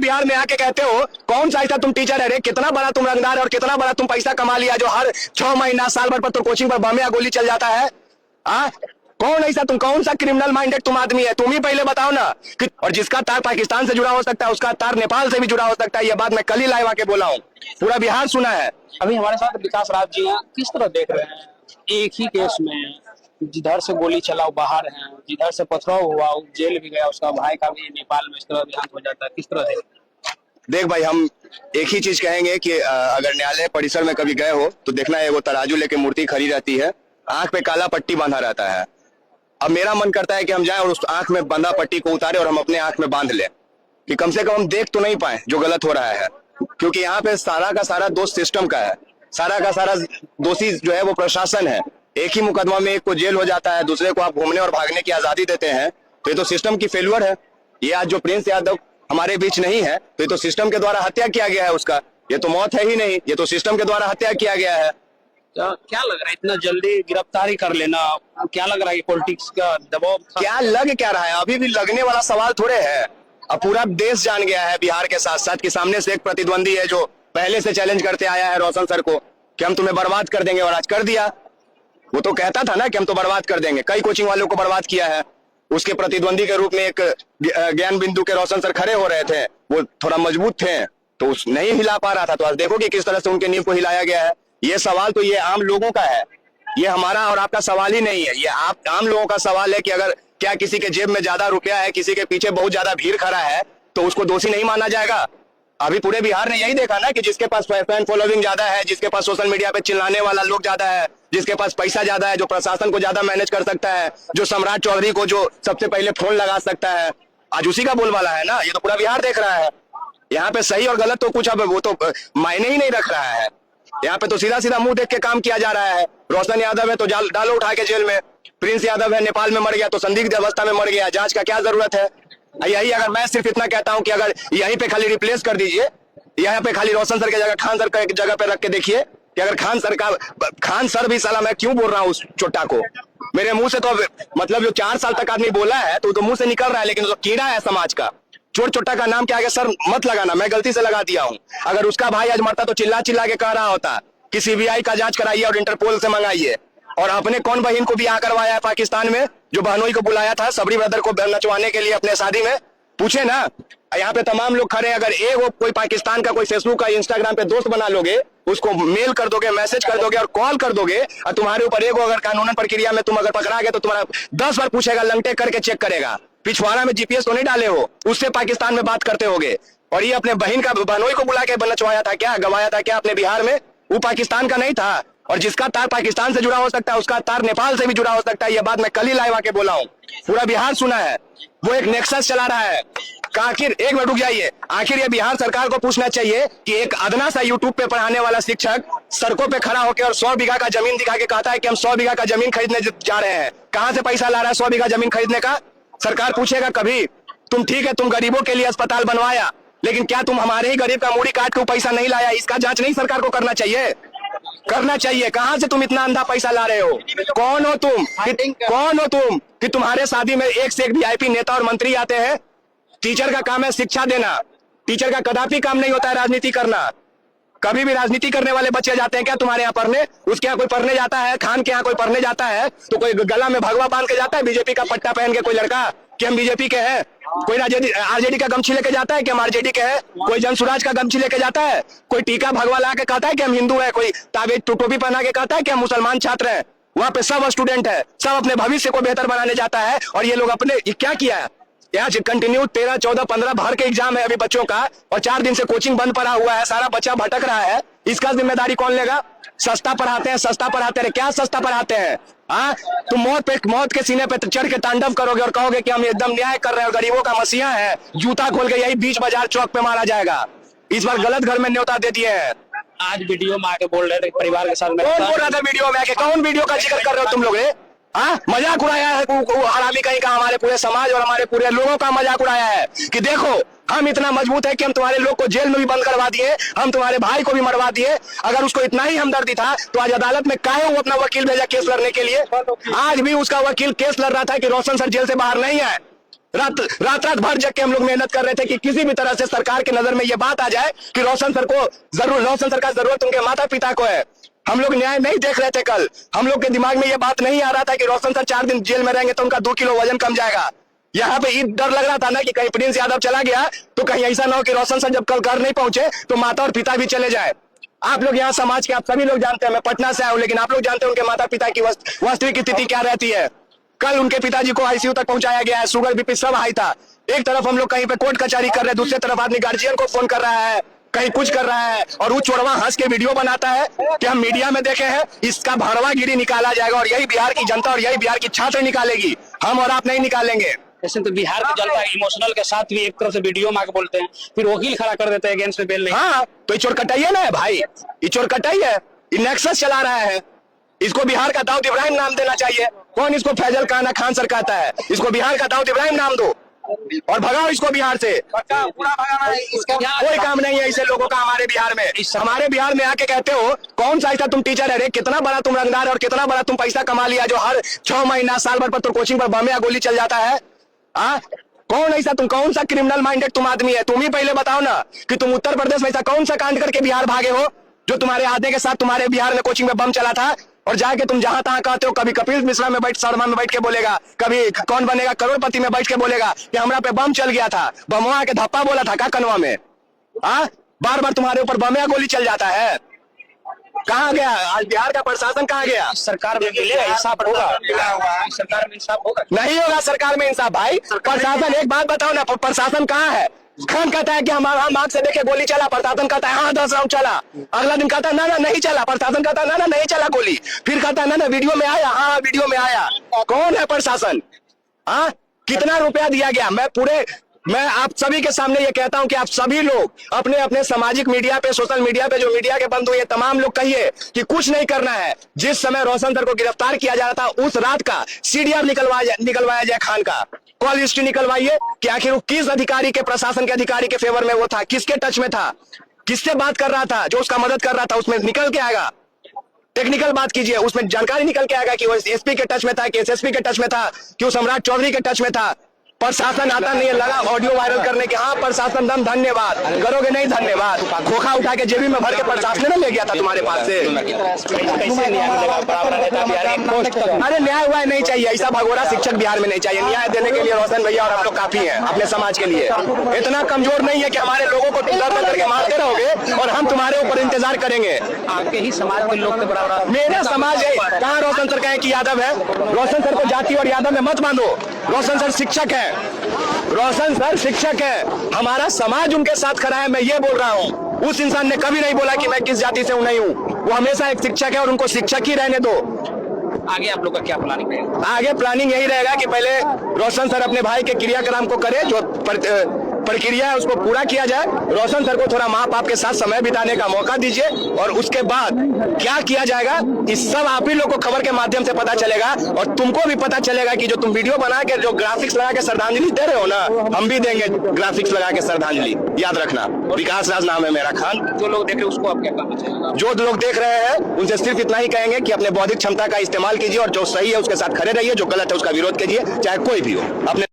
बिहार में आके कहते हो कौन सा ऐसा तुम टीचर है रे, कितना बड़ा तुम रंगदार है और कितना बड़ा तुम पैसा कमा लिया जो हर 6 महीना साल भर पर तो कोचिंग पर बम या गोली चल जाता है। कौन ऐसा तुम, कौन सा क्रिमिनल माइंडेड तुम आदमी है? तुम ही पहले बताओ ना कि, और जिसका तार पाकिस्तान से जुड़ा हो सकता है उसका तार नेपाल से भी जुड़ा हो सकता है। यह बात मैं कल ही लाइव आके बोला हूँ, पूरा बिहार सुना है। अभी हमारे साथ विकास राज जी हैं, किस तरह देख रहे हैं एक ही केस में जिधर से गोली चला वो बाहर है, जिधर से पथराव हुआ वो जेल भी गया, उसका भाई का भी नेपाल में इस तरह देहांत हो जाता है, किस तरह देख भाई, हम एक ही चीज कहेंगे कि अगर न्यायालय परिसर में कभी गए हो तो देखना है वो तराजू लेके मूर्ति खड़ी रहती है, आंख पे काला पट्टी बांधा रहता है। अब मेरा मन करता है कि हम जाएं और उस आंख में बंधा पट्टी को उतारे और हम अपने आंख में बांध लें कि कम से कम हम देख तो नहीं पाए जो गलत हो रहा है, क्योंकि यहाँ पे सारा का सारा दोष सिस्टम का है, सारा का सारा दोषी जो है वो प्रशासन है। एक ही मुकदमा में एक को जेल हो जाता है, दूसरे को आप घूमने और भागने की आजादी देते हैं, तो ये तो सिस्टम की फेल्यूर है। ये आज जो प्रिंस यादव हमारे बीच नहीं है तो ये तो सिस्टम के द्वारा हत्या किया गया है उसका, ये तो मौत है ही नहीं, ये तो सिस्टम के द्वारा हत्या किया गया है। क्या लग रहा है इतना जल्दी गिरफ्तारी कर लेना? क्या लग रहा है पॉलिटिक्स का दबाव? क्या लग क्या रहा है? अभी भी लगने वाला सवाल थोड़े है। अब पूरा देश जान गया है बिहार के साथ साथ कि सामने से एक प्रतिद्वंदी है जो पहले से चैलेंज करते आया है रोशन सर को कि हम तुम्हें बर्बाद कर देंगे, और आज कर दिया। वो तो कहता था ना कि हम तो बर्बाद कर देंगे, कई कोचिंग वालों को बर्बाद किया है। उसके प्रतिद्वंदी के रूप में एक ज्ञान बिंदु के रोशन सर खड़े हो रहे थे, वो थोड़ा मजबूत थे तो उस नहीं हिला पा रहा था, तो आज देखो कि किस तरह से उनके नींव को हिलाया गया है। ये सवाल तो ये आम लोगों का है, ये हमारा और आपका सवाल ही नहीं है, ये आप आम लोगों का सवाल है कि अगर क्या किसी के जेब में ज्यादा रुपया है, किसी के पीछे बहुत ज्यादा भीड़ खड़ा है तो उसको दोषी नहीं माना जाएगा? अभी पूरे बिहार ने यही देखा ना कि जिसके पास फैन फॉलोइंग ज्यादा है, जिसके पास सोशल मीडिया पे चिल्लाने वाला लोग ज्यादा है, जिसके पास पैसा ज्यादा है, जो प्रशासन को ज्यादा मैनेज कर सकता है, जो सम्राट चौधरी को जो सबसे पहले फोन लगा सकता है, आज उसी का बोलबाला है ना। ये तो पूरा बिहार देख रहा है। यहाँ पे सही और गलत तो कुछ अब वो तो मायने ही नहीं रख रहा है। यहाँ पे तो सीधा सीधा मुंह देख के काम किया जा रहा है। रोशन यादव है तो डालो उठा के जेल में, प्रिंस यादव है नेपाल में मर गया तो संदिग्ध अवस्था में मर गया, जांच का क्या जरूरत है? यही अगर मैं सिर्फ इतना कहता हूं कि अगर यहीं पे खाली रिप्लेस कर दीजिए, यहाँ पे खाली रोशन सर की जगह खान सर का एक जगह पे रख के देखिए कि अगर खान सर भी, साला मैं क्यों बोल रहा हूँ उस चोटा को, मेरे मुंह से तो मतलब जो 4 साल तक आदमी बोला है तो मुंह से निकल रहा है, लेकिन तो कीड़ा है समाज का। चोट चोटा का नाम क्या आगे सर मत लगाना, मैं गलती से लगा दिया हूँ। अगर उसका भाई आज मरता तो चिल्ला चिल्ला के कह रहा होता कि सीबीआई का जांच कराइए और इंटरपोल से मंगाइए। और आपने कौन बहन को ब्याह करवाया है पाकिस्तान में, जो बहनोई को बुलाया था सबरी ब्रदर को नचवाने के लिए अपने शादी में? पूछे ना। यहाँ पे तमाम लोग खड़े, अगर एक वो कोई पाकिस्तान का कोई फेसबुक का इंस्टाग्राम पे दोस्त बना लोगे, उसको मेल कर दोगे, मैसेज कर दोगे और कॉल कर दोगे, और तुम्हारे ऊपर एक अगर कानूनन प्रक्रिया में तुम अगर पकड़ा गए तो तुम्हारा 10 बार पूछेगा, लंगटे करके चेक करेगा, पिछवाड़ा में जीपीएस तो नहीं डाले हो, उससे पाकिस्तान में बात करते होगे। और ये अपने बहन का बहनोई को बुला के नचवाया था क्या, गवाया था क्या अपने बिहार में? वो पाकिस्तान का नहीं था। और जिसका तार पाकिस्तान से जुड़ा हो सकता है उसका तार नेपाल से भी जुड़ा हो सकता है। यह बात मैं कल ही लाइव आके बोला हूँ, पूरा बिहार सुना है। वो एक नेक्सस चला रहा है। आखिर एक मिनट रुक जाइए, आखिर ये बिहार सरकार को पूछना चाहिए कि एक अदना सा यूट्यूब पे पढ़ाने वाला शिक्षक सड़कों पे खड़ा होकर और 100 बीघा का जमीन दिखा के कहता है कि हम 100 बीघा का जमीन खरीदने जा रहे हैं, कहां से पैसा ला रहा है 100 बीघा जमीन खरीदने का? सरकार पूछेगा कभी? तुम ठीक है, तुम गरीबों के लिए अस्पताल बनवाया, लेकिन क्या तुम हमारे ही गरीब का मूड़ी काट के पैसा नहीं लाया? इसका जांच नहीं सरकार को करना चाहिए? करना चाहिए। कहां से तुम इतना अंधा पैसा ला रहे हो? कौन हो तुम? कौन हो तुम कि तुम्हारे शादी में एक से एक वीआईपी नेता और मंत्री आते हैं? टीचर का काम है शिक्षा देना, टीचर का कदापि काम नहीं होता है राजनीति करना। कभी भी राजनीति करने वाले बच्चे जाते हैं क्या तुम्हारे यहाँ पढ़ने? उसके यहाँ कोई पढ़ने जाता है? खान के यहाँ कोई पढ़ने जाता है तो कोई गला में भगवा बांध के जाता है बीजेपी का पट्टा पहन के कोई लड़का कि हम बीजेपी के हैं? कोई आरजेडी का गमछी लेके जाता है कि हम आरजेडी के हैं? कोई जनसुराज का गमछी लेके जाता है? कोई टीका भगवा ला के कहता है कि हम हिंदू है? कोई ताबीज टोपी पहना के कहता है कि हम मुसलमान छात्र हैं? वहां पे सब स्टूडेंट है, सब अपने भविष्य को बेहतर बनाने जाता है। और ये लोग अपने क्या किया है यहाँ कंटिन्यू 13, 14, 15 बाहर के एग्जाम है अभी बच्चों का, और 4 दिन से कोचिंग बंद पड़ा हुआ है, सारा बच्चा भटक रहा है। इसका जिम्मेदारी कौन लेगा? सस्ता पढ़ाते हैं, सस्ता पढ़ाते हैं। क्या सस्ता पढ़ाते हैं? हाँ, तुम मौत के सीने पे चढ़ के तांडव करोगे और कहोगे कि हम एकदम न्याय कर रहे हैं और गरीबों का मसीहा है, जूता खोल के यही बीच बाजार चौक पे मारा जाएगा। इस बार गलत घर में न्योता दे दिए हैं। आज वीडियो में आके बोल रहे थे परिवार के साथ। कौन बोल रहा था वीडियो में आके? कौन वीडियो का जिक्र कर रहे हो तुम लोग? मजाक उड़ाया है हरामी कहीं का, हमारे पूरे समाज और हमारे पूरे लोगों का मजाक उड़ाया है कि देखो हम इतना मजबूत है कि हम तुम्हारे लोग को जेल में भी बंद करवा दिए, हम तुम्हारे भाई को भी मरवा दिए। अगर उसको इतना ही हमदर्दी था तो आज अदालत में काहे वो अपना वकील भेजा केस लड़ने के लिए? आज भी उसका वकील केस लड़ रहा था कि रोशन सर जेल से बाहर नहीं आए। रात रात भर जग के हम लोग मेहनत कर रहे थे कि किसी भी तरह से सरकार की नजर में ये बात आ जाए कि रोशन सर का जरूरत उनके माता पिता को है। हम लोग न्याय नहीं देख रहे थे कल, हम लोग के दिमाग में ये बात नहीं आ रहा था कि रोशन सर 4 दिन जेल में रहेंगे तो उनका 2 किलो वजन कम जाएगा। यहाँ पे ये डर लग रहा था ना कि कहीं प्रिंस यादव चला गया तो कहीं ऐसा ना हो कि रोशन सर जब कल घर नहीं पहुंचे तो माता और पिता भी चले जाए। आप लोग यहाँ समाज के, आप सभी लोग जानते हैं, मैं पटना से आया हूँ, लेकिन आप लोग जानते हैं उनके माता पिता की वास्तविक स्थिति क्या रहती है। कल उनके पिताजी को आईसीयू तक पहुंचाया गया है, शुगर बीपी सब हाई था। एक तरफ हम लोग कहीं पे कोर्ट कचहरी कर रहे हैं, दूसरी तरफ आदमी गार्जियन को फोन कर रहा है, कहीं कुछ कर रहा है, और वो चोरवा हंस के वीडियो बनाता है कि हम मीडिया में देखे हैं। इसका भरवागिरी निकाला जाएगा और यही बिहार की जनता और यही बिहार की छात्र निकालेगी, हम और आप नहीं निकालेंगे। ऐसे तो बिहार की जनता इमोशनल के साथ भी एक तरफ से वीडियो में आके बोलते हैं, फिर वकील खड़ा कर देते हैं अगेंस्ट में बेल नहीं। हाँ, तो ये चोर कटाई है ना भाई, ये चोर कटाई है, ये नेक्सस चला रहा है। इसको बिहार का दाऊद इब्राहिम नाम देना चाहिए। कौन इसको फैजल खान सर कहता है? इसको बिहार का दाऊद इब्राहिम नाम दो और भगाओ इसको बिहार से। पूरा भगाना है, कोई काम नहीं है ऐसे लोगों का हमारे बिहार में। हमारे बिहार में आके कहते हो कौन सा ऐसा तुम टीचर है रे, कितना बड़ा तुम रंगदार है और कितना बड़ा तुम पैसा कमा लिया जो हर 6 महीना साल भर पर तो कोचिंग पर बम या गोली चल जाता है। कौन ऐसा, तुम कौन सा क्रिमिनल माइंडेड तुम आदमी है? तुम ही पहले बताओ ना कि तुम उत्तर प्रदेश में ऐसा कौन सा कांड करके बिहार भागे हो जो तुम्हारे आदमी के साथ तुम्हारे बिहार में कोचिंग में बम चला था, और जाके तुम जहां तहां कहते हो, कभी कपिल मिश्रा में बैठ, शर्मा में बैठ के बोलेगा, कभी कौन बनेगा करोड़पति में बैठ के बोलेगा कि हमरा पे बम चल गया था, बमवा के धप्पा बोला था का कनवा में। बार बार तुम्हारे ऊपर बम या गोली चल जाता है। कहाँ गया आज बिहार का प्रशासन? कहाँ गया? सरकार में मिलेगा इंसाफ होगा, सरकार में इंसाफ होगा? नहीं होगा सरकार में इंसाफ भाई। प्रशासन, एक बात बताओ ना, प्रशासन कहाँ है? खान कहता है कि हम आंख से देखे गोली चला, प्रशासन कहता है हाँ 10 राउंड चला। अगला दिन कहता है ना नहीं चला, प्रशासन कहता है ना नहीं चला गोली, फिर कहता है ना वीडियो में आया, हाँ वीडियो में आया। कौन है प्रशासन? कितना रुपया दिया गया? मैं आप सभी के सामने ये कहता हूं कि आप सभी लोग अपने अपने सामाजिक मीडिया पे, सोशल मीडिया पे, जो मीडिया के बंधु ये तमाम लोग कहिए कि कुछ नहीं करना है। जिस समय रोशन सर को गिरफ्तार किया जा रहा था उस रात का सीडीआर निकलवाया जाए, खान का कॉल हिस्ट्री निकलवाइए कि आखिर वो किस अधिकारी के, प्रशासन के अधिकारी के फेवर में वो था, किसके टच में था, किससे बात कर रहा था, जो उसका मदद कर रहा था, उसमें निकल के आएगा। टेक्निकल बात कीजिए, उसमें जानकारी निकल के आएगा कि वो एसपी के टच में था, कि एसएसपी के टच में था, कि वो सम्राट चौधरी के टच में था। प्रशासन आता नहीं है, लगा ऑडियो वायरल करने के। हाँ प्रशासन दम, धन्यवाद करोगे नहीं धन्यवाद? खोखा उठा के जेबी में भर के प्रशासन ने ले गया था तुम्हारे पास से। अरे न्याय हुआ नहीं चाहिए, ऐसा भगोड़ा शिक्षक बिहार में नहीं चाहिए। न्याय देने के लिए रोशन भैया और हम लोग काफी हैं अपने समाज के लिए। इतना कमजोर नहीं है कि हमारे लोगों को डर करके मारते रहोगे और हम तुम्हारे ऊपर इंतजार करेंगे। आपके ही समाज के लोग के बराबर मेरा समाज है। कहाँ रोशन सर कहे कि यादव है? रोशन सर को जाति और यादव में मत बांधो। रोशन सर शिक्षक है, रोशन सर शिक्षक है, हमारा समाज उनके साथ खड़ा है। मैं ये बोल रहा हूँ, उस इंसान ने कभी नहीं बोला कि मैं किस जाति से हूं, नहीं हूं। वो हमेशा एक शिक्षक है और उनको शिक्षक ही रहने दो। आगे आप लोग का क्या प्लानिंग रहेगा? आगे प्लानिंग यही रहेगा कि पहले रोशन सर अपने भाई के क्रियाक्रम को करे, जो प्रक्रिया है उसको पूरा किया जाए। रोशन सर को थोड़ा माँ बाप के साथ समय बिताने का मौका दीजिए और उसके बाद क्या किया जाएगा इस सब आप ही लोग को खबर के माध्यम से पता चलेगा। और तुमको भी पता चलेगा कि जो तुम वीडियो बना के, जो ग्राफिक्स लगा के श्रद्धांजलि दे रहे हो ना, हम भी देंगे ग्राफिक्स लगा के श्रद्धांजलि। याद रखना, विकास राज नाम है मेरा। खान, जो लोग देख रहे हैं उसको आप क्या कहना चाहिए? जो लोग देख रहे हैं उनसे सिर्फ इतना ही कहेंगे कि अपने बौद्धिक क्षमता का इस्तेमाल कीजिए और जो सही है उसके साथ खड़े रहिए, जो गलत है उसका विरोध कीजिए, चाहे कोई भी हो। अपने